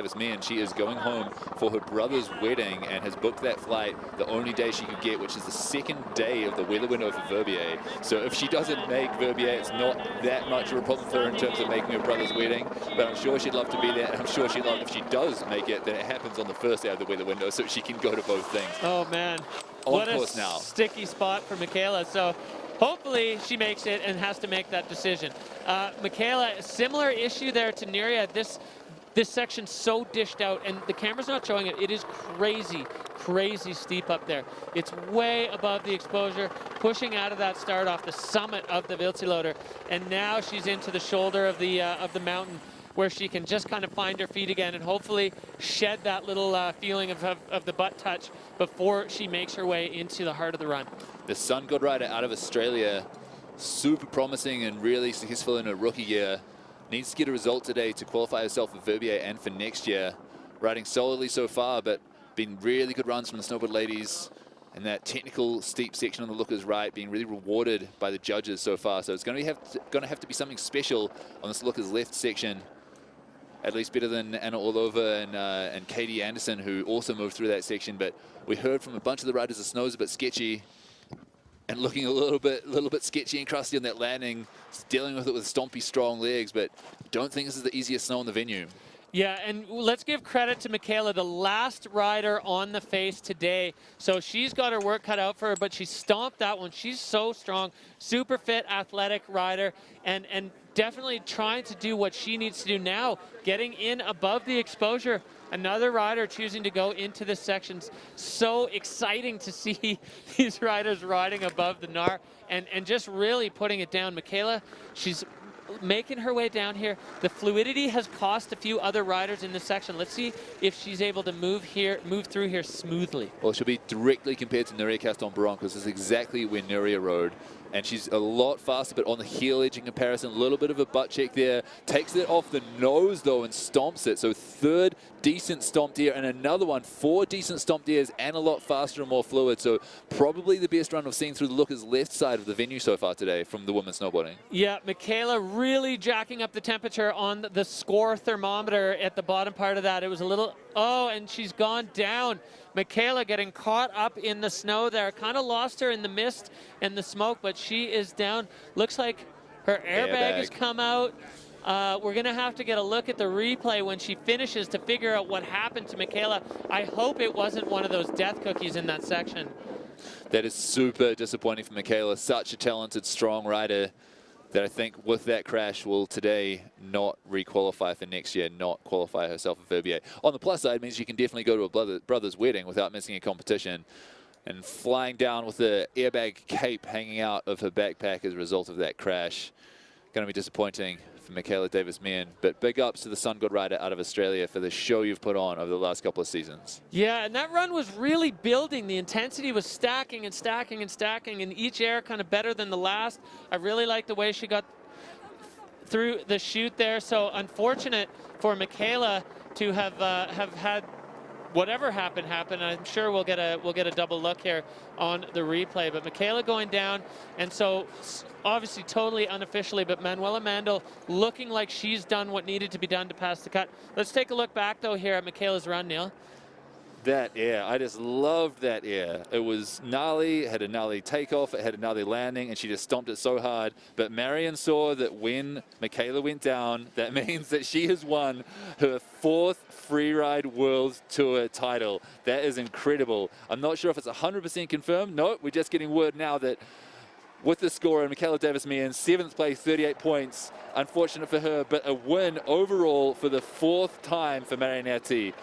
Davis-Meehan. She is going home for her brother's wedding and has booked that flight the only day she could get, which is the second day of the weather window for Verbier. So if she doesn't make Verbier, it's not that much of a problem for her in terms of making her brother's wedding, but I'm sure she'd love to be there, and I'm sure she'd love, if she does make it, then it happens on the first day of the weather window so she can go to both things. Oh man, what a sticky spot for Michaela. So hopefully she makes it and has to make that decision. Michaela, similar issue there to Nuria. This section's so dished out, and the camera's not showing it. It is crazy, crazy steep up there. It's way above the exposure, pushing out of that start off the summit of the Wildsloader, and now she's into the shoulder of the mountain, where she can just kind of find her feet again and hopefully shed that little feeling of the butt touch before she makes her way into the heart of the run. The Sun God rider out of Australia, super promising and really successful in her rookie year. Needs to get a result today to qualify herself for Verbier and for next year. Riding solidly so far, but been really good runs from the snowboard ladies. And that technical steep section on the Lookers right being really rewarded by the judges so far. So it's going to have to be something special on this Lookers left section. At least better than Anna Orlova and Katie Anderson, who also moved through that section. But we heard from a bunch of the riders the snow's a bit sketchy and looking a little bit sketchy and crusty on that landing, dealing with it with stompy, strong legs, but don't think this is the easiest snow in the venue. Yeah, and let's give credit to Michaela, the last rider on the face today. So she's got her work cut out for her, but she stomped that one. She's so strong, super fit, athletic rider, and definitely trying to do what she needs to do now, getting in above the exposure. Another rider choosing to go into this section. So exciting to see these riders riding above the NAR and just really putting it down. Michaela, she's making her way down here. The fluidity has cost a few other riders in this section. Let's see if she's able to move through here smoothly. Well, she'll be directly compared to Nuria Caston-Baron, because this is exactly where Nuria rode. And she's a lot faster, but on the heel edge in comparison, a little bit of a butt check there. Takes it off the nose, though, and stomps it. So third decent stomped ear, and another one, 4 decent stomped ears, and a lot faster and more fluid. So probably the best run we've seen through the Lookers left side of the venue so far today from the women's snowboarding. Yeah, Michaela really jacking up the temperature on the score thermometer at the bottom part of that. It was a little, oh, and she's gone down. Michaela getting caught up in the snow there. Kind of lost her in the mist and the smoke, but she is down. Looks like her airbag has come out. We're going to have to get a look at the replay when she finishes to figure out what happened to Michaela. I hope it wasn't one of those death cookies in that section. That is super disappointing for Michaela. Such a talented, strong rider that I think with that crash will today not re-qualify for next year, not qualify herself for Verbier. On the plus side, it means you can definitely go to a brother's wedding without missing a competition. And flying down with the airbag cape hanging out of her backpack as a result of that crash. Going to be disappointing for Michaela Davis-Meehan, but big ups to the Sun God rider out of Australia for the show you've put on over the last couple of seasons. Yeah, and that run was really building. The intensity was stacking and stacking and stacking, and each air kind of better than the last. I really like the way she got through the chute there. So unfortunate for Michaela to have had whatever happened. I'm sure we'll get a double look here on the replay. But Michaela going down, and so obviously totally unofficially, but Manuela Mandel looking like she's done what needed to be done to pass the cut. Let's take a look back though here at Michaela's run, Neil. That air, I just loved that air. It was gnarly, it had a gnarly takeoff, it had a gnarly landing, and she just stomped it so hard. But Marion saw that when Michaela went down, that means that she has won her 4th Freeride World Tour title. That is incredible. I'm not sure if it's 100% confirmed. No, we're just getting word now that with the score, and Michaela Davis-Meehan, 7th place, 38 points. Unfortunate for her, but a win overall for the 4th time for Marion RT.